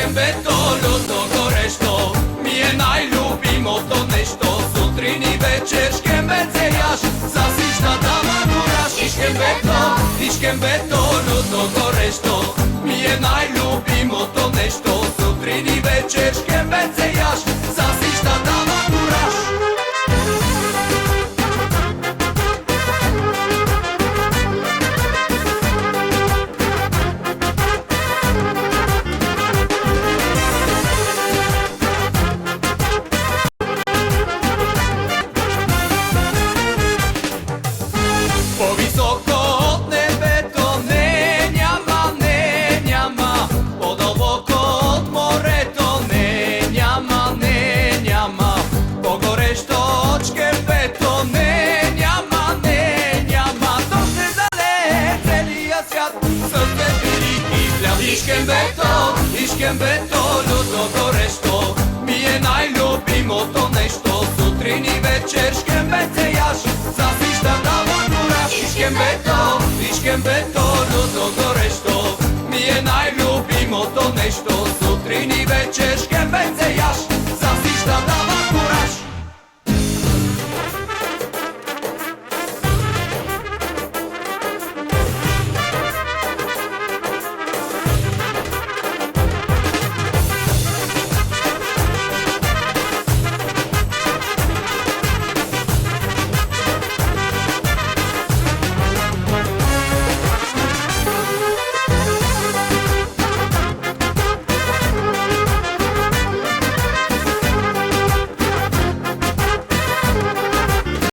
Iškem beton, ľudno gорещо, mi je najľubimото нещо. Сутрин и вечер шkem бецеяш, засища дама гураш. Iškem beton, ľudno gорещо, mi je najľubimото нещо. Сутрин и вечер шkem бецеяš, засища дама гураш. По-високо от небето не няма, по-дълбоко от морето не няма, по-горещо от шкембето не няма, то ще залее целия свят с ветрики хляб. Ишкембето, людно горещо, ми е най-любимото нещо. Сутрин и вечер